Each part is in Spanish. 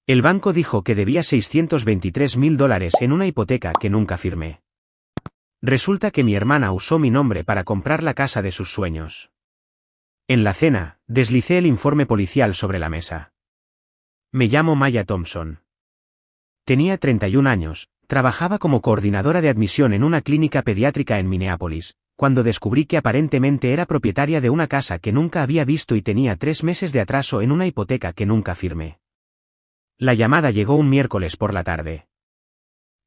El banco dijo que debía $623.000 en una hipoteca que nunca firmé. Resulta que mi hermana usó mi nombre para comprar la casa de sus sueños. En la cena, deslicé el informe policial sobre la mesa. Me llamo Maya Thompson. Tenía 31 años, trabajaba como coordinadora de admisión en una clínica pediátrica en Minneapolis, cuando descubrí que aparentemente era propietaria de una casa que nunca había visto y tenía 3 meses de atraso en una hipoteca que nunca firmé. La llamada llegó un miércoles por la tarde.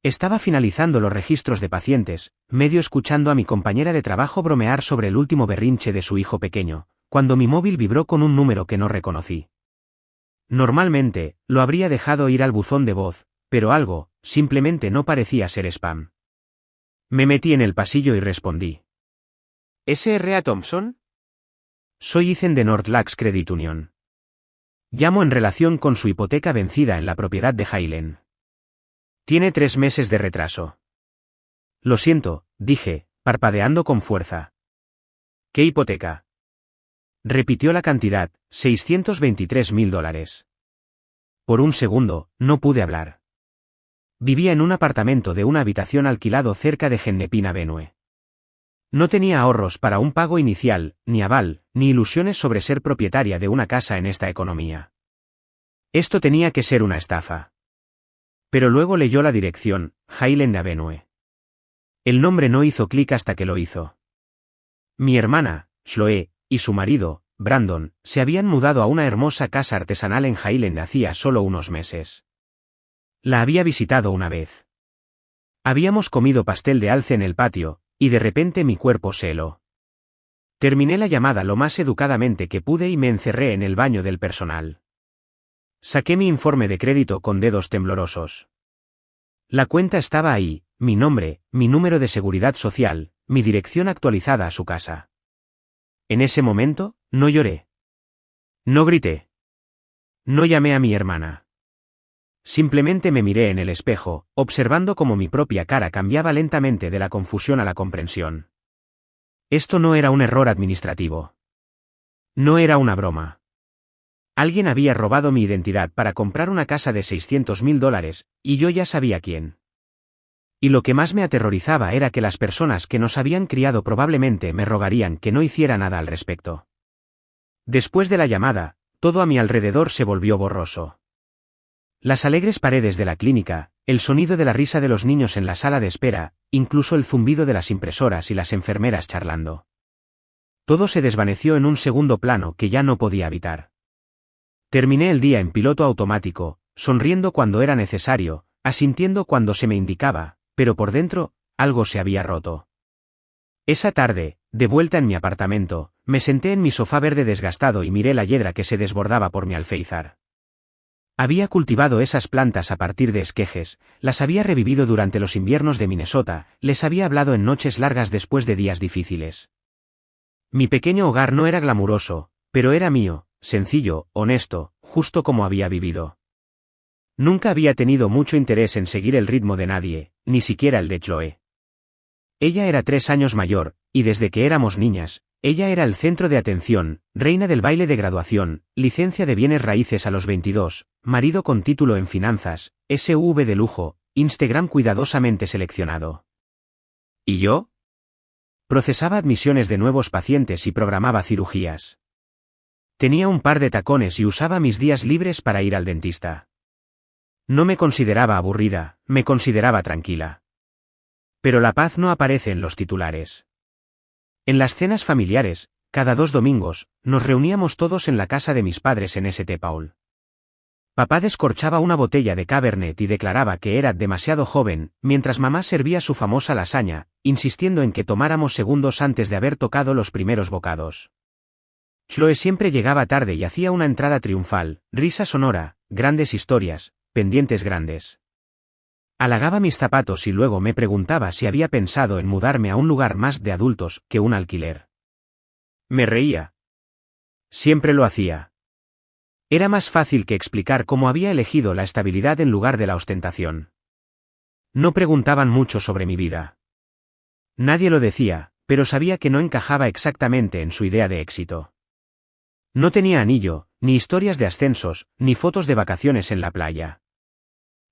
Estaba finalizando los registros de pacientes, medio escuchando a mi compañera de trabajo bromear sobre el último berrinche de su hijo pequeño, cuando mi móvil vibró con un número que no reconocí. Normalmente, lo habría dejado ir al buzón de voz, pero algo, simplemente no parecía ser spam. Me metí en el pasillo y respondí. ¿S.R.A. Thompson? Soy Ethan de North Lakes Credit Union. Llamo en relación con su hipoteca vencida en la propiedad de Highland. Tiene 3 meses de retraso. Lo siento, dije, parpadeando con fuerza. ¿Qué hipoteca? Repitió la cantidad, $623.000. Por un segundo, no pude hablar. Vivía en un apartamento de una habitación alquilado cerca de Hennepin Avenue. No tenía ahorros para un pago inicial, ni aval, ni ilusiones sobre ser propietaria de una casa en esta economía. Esto tenía que ser una estafa. Pero luego leyó la dirección, Highland Avenue. El nombre no hizo clic hasta que lo hizo. Mi hermana, Chloe, y su marido, Brandon, se habían mudado a una hermosa casa artesanal en Highland hacía solo unos meses. La había visitado una vez. Habíamos comido pastel de alce en el patio, y de repente mi cuerpo se heló. Terminé la llamada lo más educadamente que pude y me encerré en el baño del personal. Saqué mi informe de crédito con dedos temblorosos. La cuenta estaba ahí, mi nombre, mi número de seguridad social, mi dirección actualizada a su casa. En ese momento, no lloré. No grité. No llamé a mi hermana. Simplemente me miré en el espejo, observando cómo mi propia cara cambiaba lentamente de la confusión a la comprensión. Esto no era un error administrativo. No era una broma. Alguien había robado mi identidad para comprar una casa de $600.000, y yo ya sabía quién. Y lo que más me aterrorizaba era que las personas que nos habían criado probablemente me rogarían que no hiciera nada al respecto. Después de la llamada, todo a mi alrededor se volvió borroso. Las alegres paredes de la clínica, el sonido de la risa de los niños en la sala de espera, incluso el zumbido de las impresoras y las enfermeras charlando. Todo se desvaneció en un segundo plano que ya no podía evitar. Terminé el día en piloto automático, sonriendo cuando era necesario, asintiendo cuando se me indicaba, pero por dentro, algo se había roto. Esa tarde, de vuelta en mi apartamento, me senté en mi sofá verde desgastado y miré la hiedra que se desbordaba por mi alféizar. Había cultivado esas plantas a partir de esquejes, las había revivido durante los inviernos de Minnesota, les había hablado en noches largas después de días difíciles. Mi pequeño hogar no era glamuroso, pero era mío, sencillo, honesto, justo como había vivido. Nunca había tenido mucho interés en seguir el ritmo de nadie, ni siquiera el de Chloe. Ella era 3 años mayor, y desde que éramos niñas, ella era el centro de atención, reina del baile de graduación, licencia de bienes raíces a los 22, marido con título en finanzas, SUV de lujo, Instagram cuidadosamente seleccionado. ¿Y yo? Procesaba admisiones de nuevos pacientes y programaba cirugías. Tenía un par de tacones y usaba mis días libres para ir al dentista. No me consideraba aburrida, me consideraba tranquila. Pero la paz no aparece en los titulares. En las cenas familiares, cada 2 domingos, nos reuníamos todos en la casa de mis padres en St. Paul. Papá descorchaba una botella de Cabernet y declaraba que era demasiado joven, mientras mamá servía su famosa lasaña, insistiendo en que tomáramos segundos antes de haber tocado los primeros bocados. Chloe siempre llegaba tarde y hacía una entrada triunfal, risa sonora, grandes historias, pendientes grandes. Halagaba mis zapatos y luego me preguntaba si había pensado en mudarme a un lugar más de adultos que un alquiler. Me reía. Siempre lo hacía. Era más fácil que explicar cómo había elegido la estabilidad en lugar de la ostentación. No preguntaban mucho sobre mi vida. Nadie lo decía, pero sabía que no encajaba exactamente en su idea de éxito. No tenía anillo, ni historias de ascensos, ni fotos de vacaciones en la playa.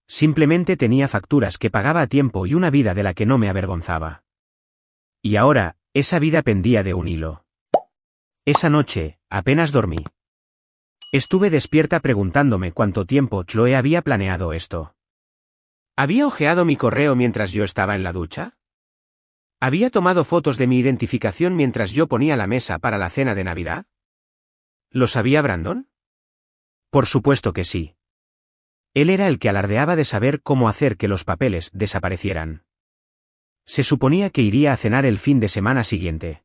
Simplemente tenía facturas que pagaba a tiempo y una vida de la que no me avergonzaba. Y ahora, esa vida pendía de un hilo. Esa noche, apenas dormí. Estuve despierta preguntándome cuánto tiempo Chloe había planeado esto. ¿Había hojeado mi correo mientras yo estaba en la ducha? ¿Había tomado fotos de mi identificación mientras yo ponía la mesa para la cena de Navidad? ¿Lo sabía Brandon? Por supuesto que sí. Él era el que alardeaba de saber cómo hacer que los papeles desaparecieran. Se suponía que iría a cenar el fin de semana siguiente.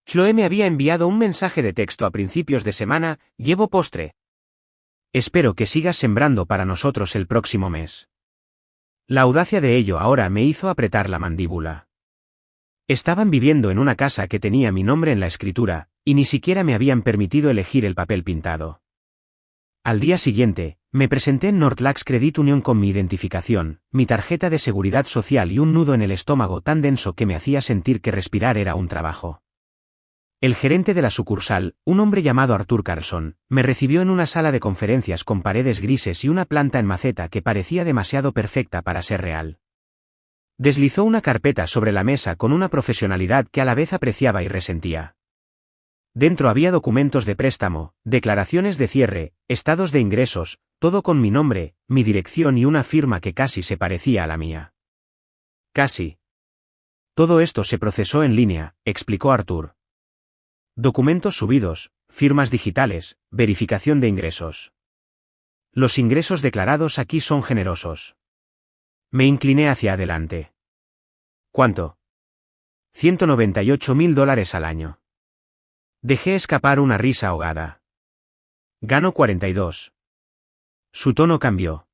Chloe me había enviado un mensaje de texto a principios de semana: llevo postre. Espero que sigas sembrando para nosotros el próximo mes. La audacia de ello ahora me hizo apretar la mandíbula. Estaban viviendo en una casa que tenía mi nombre en la escritura, y ni siquiera me habían permitido elegir el papel pintado. Al día siguiente, me presenté en Northlax Credit Union con mi identificación, mi tarjeta de seguridad social y un nudo en el estómago tan denso que me hacía sentir que respirar era un trabajo. El gerente de la sucursal, un hombre llamado Arthur Carlson, me recibió en una sala de conferencias con paredes grises y una planta en maceta que parecía demasiado perfecta para ser real. Deslizó una carpeta sobre la mesa con una profesionalidad que a la vez apreciaba y resentía. Dentro había documentos de préstamo, declaraciones de cierre, estados de ingresos, todo con mi nombre, mi dirección y una firma que casi se parecía a la mía. Casi. Todo esto se procesó en línea, explicó Arthur. Documentos subidos, firmas digitales, verificación de ingresos. Los ingresos declarados aquí son generosos. Me incliné hacia adelante. ¿Cuánto? $198.000 al año. Dejé escapar una risa ahogada. Gano 42. Su tono cambió.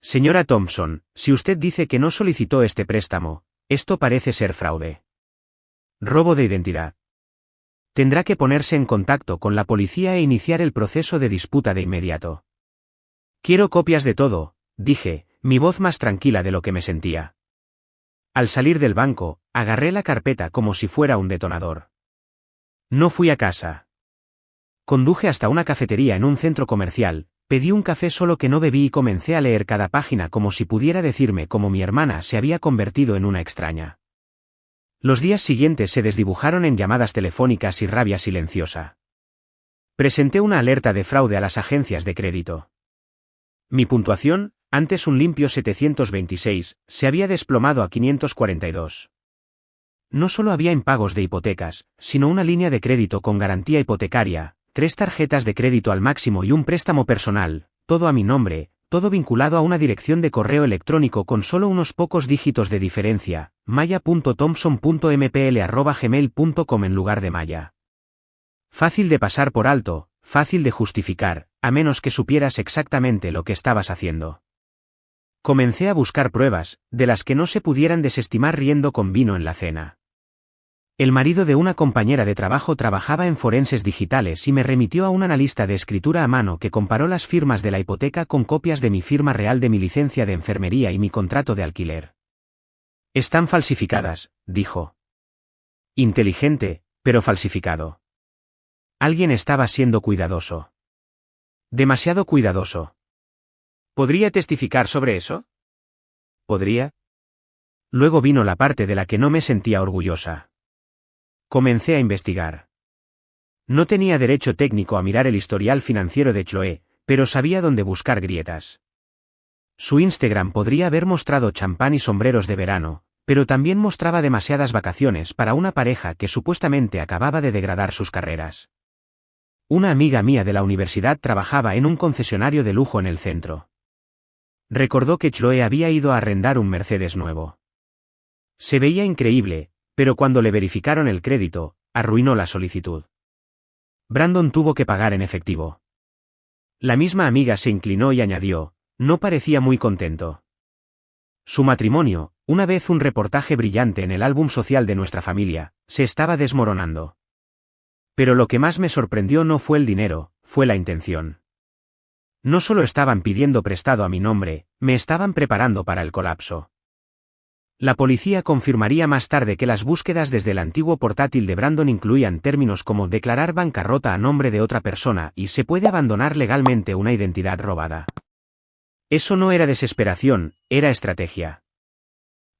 Señora Thompson, si usted dice que no solicitó este préstamo, esto parece ser fraude. Robo de identidad. Tendrá que ponerse en contacto con la policía e iniciar el proceso de disputa de inmediato. Quiero copias de todo, dije, mi voz más tranquila de lo que me sentía. Al salir del banco, agarré la carpeta como si fuera un detonador. No fui a casa. Conduje hasta una cafetería en un centro comercial, pedí un café solo que no bebí y comencé a leer cada página como si pudiera decirme cómo mi hermana se había convertido en una extraña. Los días siguientes se desdibujaron en llamadas telefónicas y rabia silenciosa. Presenté una alerta de fraude a las agencias de crédito. Mi puntuación, antes un limpio 726, se había desplomado a 542. No solo había impagos de hipotecas, sino una línea de crédito con garantía hipotecaria, 3 tarjetas de crédito al máximo y un préstamo personal, todo a mi nombre, todo vinculado a una dirección de correo electrónico con solo unos pocos dígitos de diferencia, maya.thompson.mpl@gmail.com en lugar de Maya. Fácil de pasar por alto, fácil de justificar, a menos que supieras exactamente lo que estabas haciendo. Comencé a buscar pruebas, de las que no se pudieran desestimar riendo con vino en la cena. El marido de una compañera de trabajo trabajaba en forenses digitales y me remitió a un analista de escritura a mano que comparó las firmas de la hipoteca con copias de mi firma real de mi licencia de enfermería y mi contrato de alquiler. Están falsificadas, dijo. Inteligente, pero falsificado. Alguien estaba siendo cuidadoso. Demasiado cuidadoso. ¿Podría testificar sobre eso? ¿Podría? Luego vino la parte de la que no me sentía orgullosa. Comencé a investigar. No tenía derecho técnico a mirar el historial financiero de Chloe, pero sabía dónde buscar grietas. Su Instagram podría haber mostrado champán y sombreros de verano, pero también mostraba demasiadas vacaciones para una pareja que supuestamente acababa de degradar sus carreras. Una amiga mía de la universidad trabajaba en un concesionario de lujo en el centro. Recordó que Chloe había ido a arrendar un Mercedes nuevo. Se veía increíble, pero cuando le verificaron el crédito, arruinó la solicitud. Brandon tuvo que pagar en efectivo. La misma amiga se inclinó y añadió, no parecía muy contento. Su matrimonio, una vez un reportaje brillante en el álbum social de nuestra familia, se estaba desmoronando. Pero lo que más me sorprendió no fue el dinero, fue la intención. No solo estaban pidiendo prestado a mi nombre, me estaban preparando para el colapso. La policía confirmaría más tarde que las búsquedas desde el antiguo portátil de Brandon incluían términos como declarar bancarrota a nombre de otra persona y se puede abandonar legalmente una identidad robada. Eso no era desesperación, era estrategia.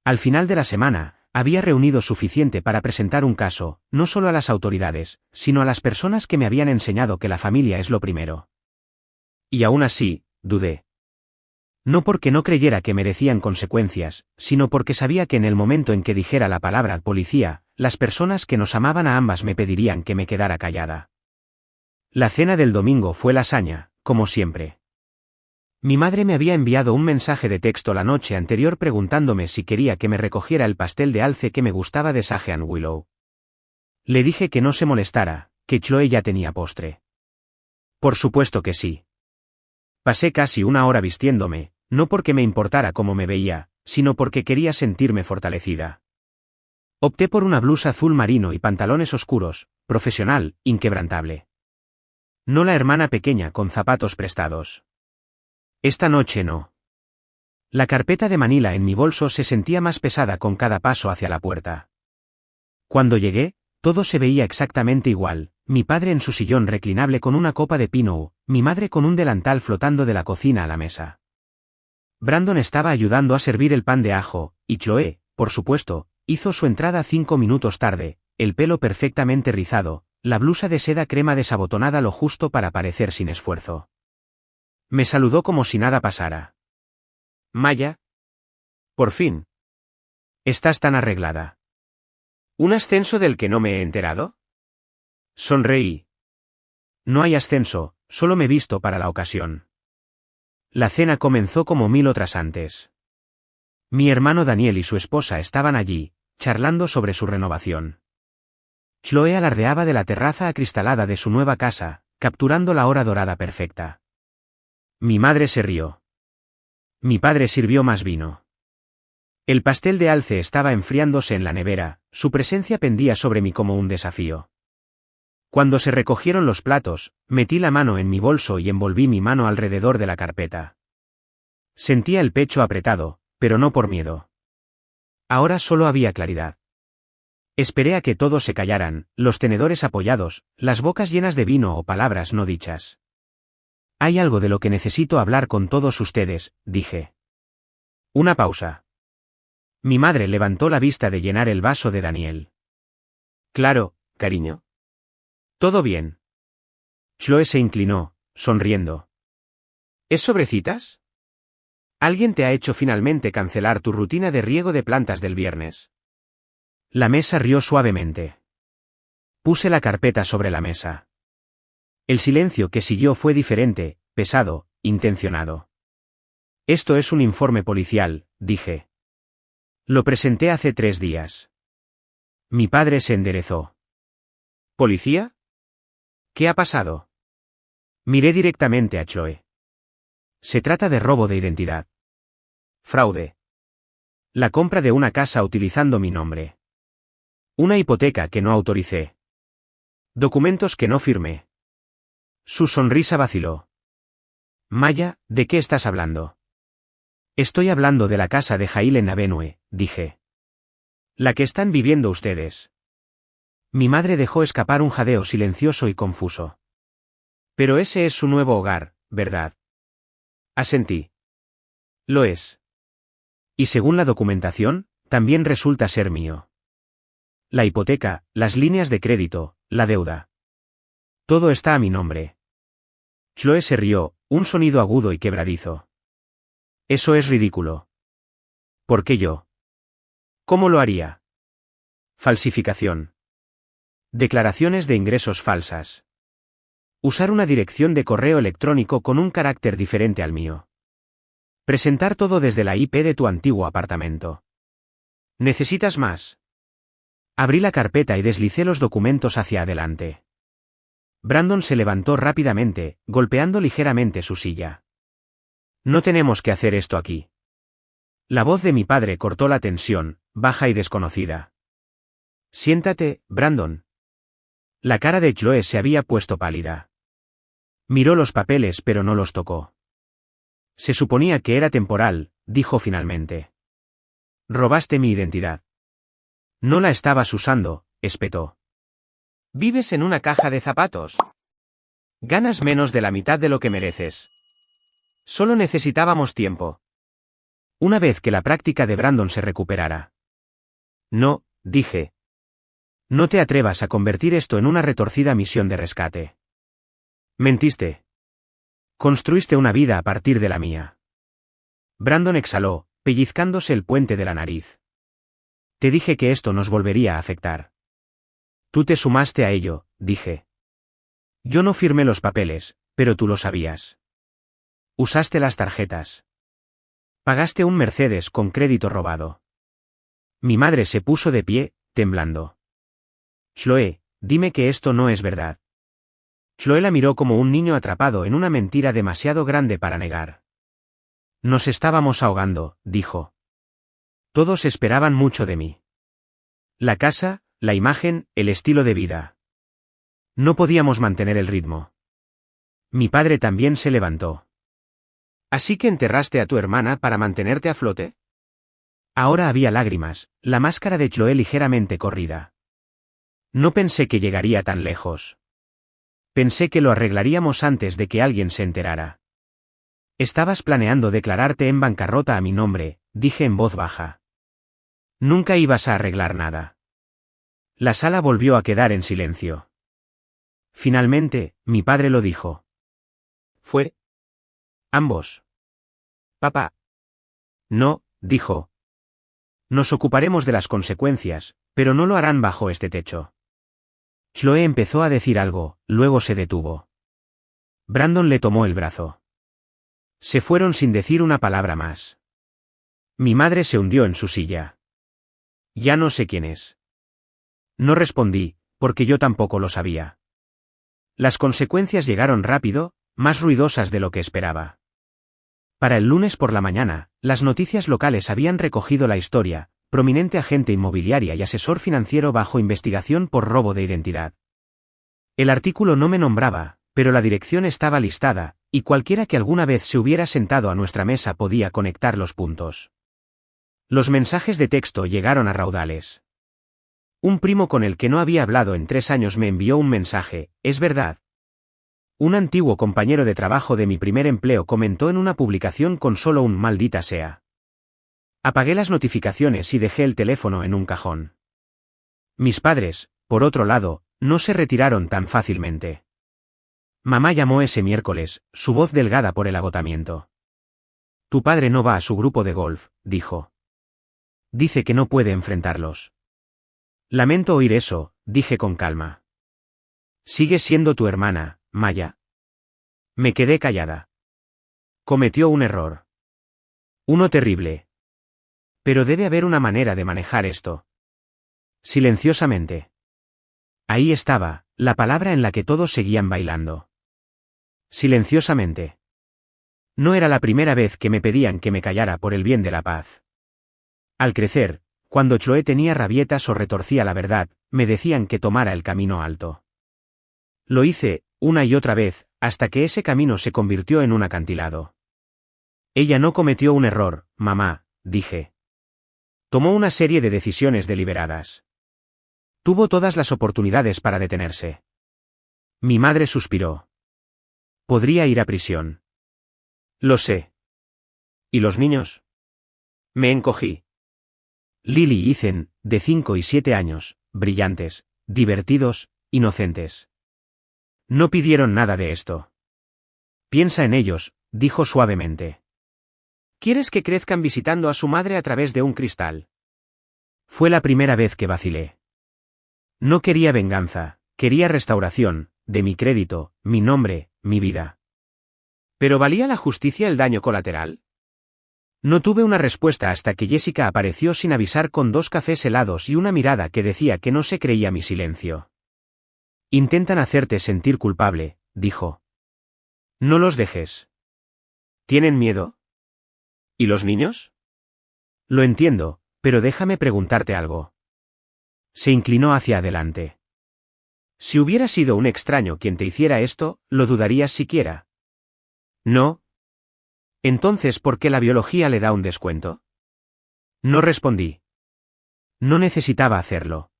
Al final de la semana, había reunido suficiente para presentar un caso, no solo a las autoridades, sino a las personas que me habían enseñado que la familia es lo primero. Y aún así, dudé. No porque no creyera que merecían consecuencias, sino porque sabía que en el momento en que dijera la palabra policía, las personas que nos amaban a ambas me pedirían que me quedara callada. La cena del domingo fue lasaña, como siempre. Mi madre me había enviado un mensaje de texto la noche anterior preguntándome si quería que me recogiera el pastel de alce que me gustaba de Sage and Willow. Le dije que no se molestara, que Chloe ya tenía postre. Por supuesto que sí. Pasé casi una hora vistiéndome, no porque me importara cómo me veía, sino porque quería sentirme fortalecida. Opté por una blusa azul marino y pantalones oscuros, profesional, inquebrantable. No la hermana pequeña con zapatos prestados. Esta noche no. La carpeta de Manila en mi bolso se sentía más pesada con cada paso hacia la puerta. Cuando llegué, todo se veía exactamente igual, mi padre en su sillón reclinable con una copa de Pinot, mi madre con un delantal flotando de la cocina a la mesa. Brandon estaba ayudando a servir el pan de ajo, y Chloe, por supuesto, hizo su entrada 5 minutos tarde, el pelo perfectamente rizado, la blusa de seda crema desabotonada lo justo para parecer sin esfuerzo. Me saludó como si nada pasara. Maya. Por fin. Estás tan arreglada. ¿Un ascenso del que no me he enterado? Sonreí. No hay ascenso, solo me he visto para la ocasión. La cena comenzó como 1000 otras antes. Mi hermano Daniel y su esposa estaban allí, charlando sobre su renovación. Chloe alardeaba de la terraza acristalada de su nueva casa, capturando la hora dorada perfecta. Mi madre se rió. Mi padre sirvió más vino. El pastel de alce estaba enfriándose en la nevera, su presencia pendía sobre mí como un desafío. Cuando se recogieron los platos, metí la mano en mi bolso y envolví mi mano alrededor de la carpeta. Sentía el pecho apretado, pero no por miedo. Ahora solo había claridad. Esperé a que todos se callaran, los tenedores apoyados, las bocas llenas de vino o palabras no dichas. Hay algo de lo que necesito hablar con todos ustedes, dije. Una pausa. Mi madre levantó la vista de llenar el vaso de Daniel. Claro, cariño. ¿Todo bien? Chloe se inclinó, sonriendo. ¿Es sobre citas? ¿Alguien te ha hecho finalmente cancelar tu rutina de riego de plantas del viernes? La mesa rió suavemente. Puse la carpeta sobre la mesa. El silencio que siguió fue diferente, pesado, intencionado. Esto es un informe policial, dije. Lo presenté hace 3 días. Mi padre se enderezó. ¿Policía? ¿Qué ha pasado? Miré directamente a Chloe. Se trata de robo de identidad. Fraude. La compra de una casa utilizando mi nombre. Una hipoteca que no autoricé. Documentos que no firmé. Su sonrisa vaciló. Maya, ¿de qué estás hablando? Estoy hablando de la casa de Highland Avenue, dije. La que están viviendo ustedes. Mi madre dejó escapar un jadeo silencioso y confuso. Pero ese es su nuevo hogar, ¿verdad? Asentí. Lo es. Y según la documentación, también resulta ser mío. La hipoteca, las líneas de crédito, la deuda. Todo está a mi nombre. Chloe se rió, un sonido agudo y quebradizo. Eso es ridículo. ¿Por qué yo? ¿Cómo lo haría? Falsificación. Declaraciones de ingresos falsas. Usar una dirección de correo electrónico con un carácter diferente al mío. Presentar todo desde la IP de tu antiguo apartamento. ¿Necesitas más? Abrí la carpeta y deslicé los documentos hacia adelante. Brandon se levantó rápidamente, golpeando ligeramente su silla. No tenemos que hacer esto aquí. La voz de mi padre cortó la tensión, baja y desconocida. Siéntate, Brandon. La cara de Chloe se había puesto pálida. Miró los papeles pero no los tocó. Se suponía que era temporal, dijo finalmente. Robaste mi identidad. No la estabas usando, espetó. Vives en una caja de zapatos. Ganas menos de la mitad de lo que mereces. Solo necesitábamos tiempo. Una vez que la práctica de Brandon se recuperara. No, dije. No te atrevas a convertir esto en una retorcida misión de rescate. Mentiste. Construiste una vida a partir de la mía. Brandon exhaló, pellizcándose el puente de la nariz. Te dije que esto nos volvería a afectar. Tú te sumaste a ello, dije. Yo no firmé los papeles, pero tú lo sabías. Usaste las tarjetas. Pagaste un Mercedes con crédito robado. Mi madre se puso de pie, temblando. Chloe, dime que esto no es verdad. Chloe la miró como un niño atrapado en una mentira demasiado grande para negar. Nos estábamos ahogando, dijo. Todos esperaban mucho de mí. La casa, la imagen, el estilo de vida. No podíamos mantener el ritmo. Mi padre también se levantó. ¿Así que enterraste a tu hermana para mantenerte a flote? Ahora había lágrimas, la máscara de Chloe ligeramente corrida. No pensé que llegaría tan lejos. Pensé que lo arreglaríamos antes de que alguien se enterara. Estabas planeando declararte en bancarrota a mi nombre, dije en voz baja. Nunca ibas a arreglar nada. La sala volvió a quedar en silencio. Finalmente, mi padre lo dijo. ¿Fue? Ambos. Papá. No, dijo. Nos ocuparemos de las consecuencias, pero no lo harán bajo este techo. Chloe empezó a decir algo, luego se detuvo. Brandon le tomó el brazo. Se fueron sin decir una palabra más. Mi madre se hundió en su silla. Ya no sé quién es. No respondí, porque yo tampoco lo sabía. Las consecuencias llegaron rápido, más ruidosas de lo que esperaba. Para el lunes por la mañana, las noticias locales habían recogido la historia: prominente agente inmobiliaria y asesor financiero bajo investigación por robo de identidad. El artículo no me nombraba, pero la dirección estaba listada, y cualquiera que alguna vez se hubiera sentado a nuestra mesa podía conectar los puntos. Los mensajes de texto llegaron a raudales. Un primo con el que no había hablado en 3 años me envió un mensaje: ¿es verdad? Un antiguo compañero de trabajo de mi primer empleo comentó en una publicación con solo un maldita sea. Apagué las notificaciones y dejé el teléfono en un cajón. Mis padres, por otro lado, no se retiraron tan fácilmente. Mamá llamó ese miércoles, su voz delgada por el agotamiento. Tu padre no va a su grupo de golf, dijo. Dice que no puede enfrentarlos. Lamento oír eso, dije con calma. Sigues siendo tu hermana, Maya. Me quedé callada. Cometió un error. Uno terrible. Pero debe haber una manera de manejar esto. Silenciosamente. Ahí estaba, la palabra en la que todos seguían bailando. Silenciosamente. No era la primera vez que me pedían que me callara por el bien de la paz. Al crecer, cuando Chloe tenía rabietas o retorcía la verdad, me decían que tomara el camino alto. Lo hice, una y otra vez, hasta que ese camino se convirtió en un acantilado. Ella no cometió un error, mamá, dije. Tomó una serie de decisiones deliberadas. Tuvo todas las oportunidades para detenerse. Mi madre suspiró. Podría ir a prisión. Lo sé. ¿Y los niños? Me encogí. Lily y Ethan, de 5 y 7 años, brillantes, divertidos, inocentes. No pidieron nada de esto. Piensa en ellos, dijo suavemente. ¿Quieres que crezcan visitando a su madre a través de un cristal? Fue la primera vez que vacilé. No quería venganza, quería restauración, de mi crédito, mi nombre, mi vida. ¿Pero valía la justicia el daño colateral? No tuve una respuesta hasta que Jessica apareció sin avisar con 2 cafés helados y una mirada que decía que no se creía mi silencio. Intentan hacerte sentir culpable, dijo. No los dejes. ¿Tienen miedo? ¿Y los niños? Lo entiendo, pero déjame preguntarte algo. Se inclinó hacia adelante. Si hubiera sido un extraño quien te hiciera esto, ¿lo dudarías siquiera? No. Entonces, ¿por qué la biología le da un descuento? No respondí. No necesitaba hacerlo.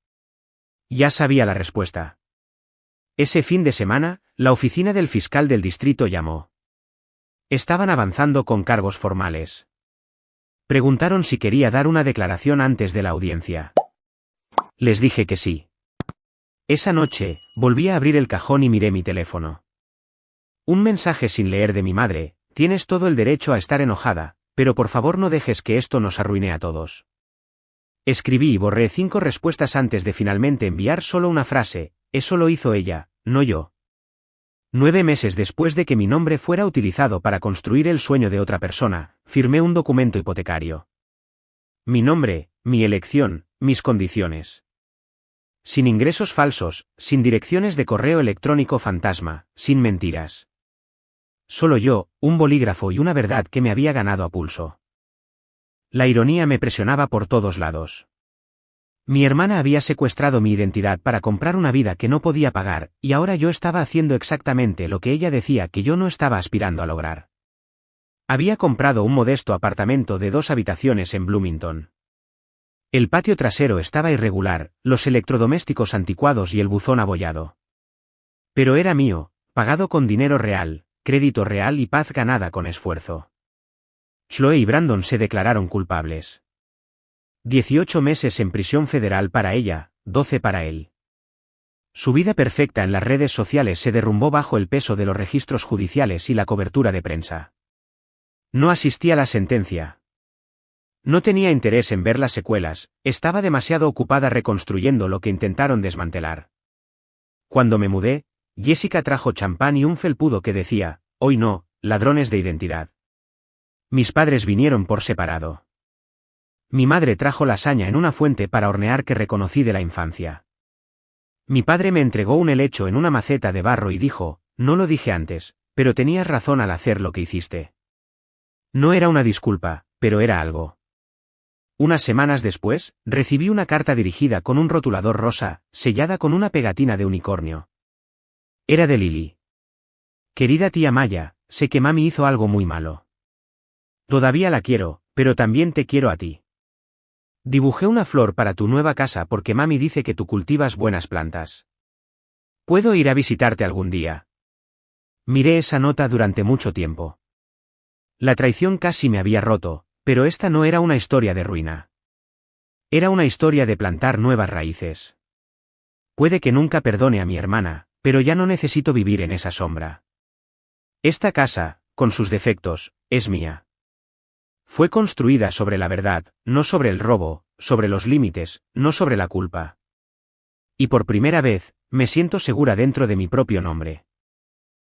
Ya sabía la respuesta. Ese fin de semana, la oficina del fiscal del distrito llamó. Estaban avanzando con cargos formales. Preguntaron si quería dar una declaración antes de la audiencia. Les dije que sí. Esa noche, volví a abrir el cajón y miré mi teléfono. Un mensaje sin leer de mi madre: tienes todo el derecho a estar enojada, pero por favor no dejes que esto nos arruine a todos. Escribí y borré 5 respuestas antes de finalmente enviar solo una frase: eso lo hizo ella, no yo. 9 meses después de que mi nombre fuera utilizado para construir el sueño de otra persona, firmé un documento hipotecario. Mi nombre, mi elección, mis condiciones. Sin ingresos falsos, sin direcciones de correo electrónico fantasma, sin mentiras. Solo yo, un bolígrafo y una verdad que me había ganado a pulso. La ironía me presionaba por todos lados. Mi hermana había secuestrado mi identidad para comprar una vida que no podía pagar, y ahora yo estaba haciendo exactamente lo que ella decía que yo no estaba aspirando a lograr. Había comprado un modesto apartamento de 2 habitaciones en Bloomington. El patio trasero estaba irregular, los electrodomésticos anticuados y el buzón abollado. Pero era mío, pagado con dinero real, crédito real y paz ganada con esfuerzo. Chloe y Brandon se declararon culpables. 18 meses en prisión federal para ella, 12 para él. Su vida perfecta en las redes sociales se derrumbó bajo el peso de los registros judiciales y la cobertura de prensa. No asistí a la sentencia. No tenía interés en ver las secuelas, estaba demasiado ocupada reconstruyendo lo que intentaron desmantelar. Cuando me mudé, Jessica trajo champán y un felpudo que decía: hoy no, ladrones de identidad. Mis padres vinieron por separado. Mi madre trajo lasaña en una fuente para hornear que reconocí de la infancia. Mi padre me entregó un helecho en una maceta de barro y dijo: no lo dije antes, pero tenías razón al hacer lo que hiciste. No era una disculpa, pero era algo. Unas semanas después, recibí una carta dirigida con un rotulador rosa, sellada con una pegatina de unicornio. Era de Lily. Querida tía Maya, sé que mami hizo algo muy malo. Todavía la quiero, pero también te quiero a ti. Dibujé una flor para tu nueva casa porque mami dice que tú cultivas buenas plantas. ¿Puedo ir a visitarte algún día? Miré esa nota durante mucho tiempo. La traición casi me había roto, pero esta no era una historia de ruina. Era una historia de plantar nuevas raíces. Puede que nunca perdone a mi hermana, pero ya no necesito vivir en esa sombra. Esta casa, con sus defectos, es mía. Fue construida sobre la verdad, no sobre el robo, sobre los límites, no sobre la culpa. Y por primera vez, me siento segura dentro de mi propio nombre.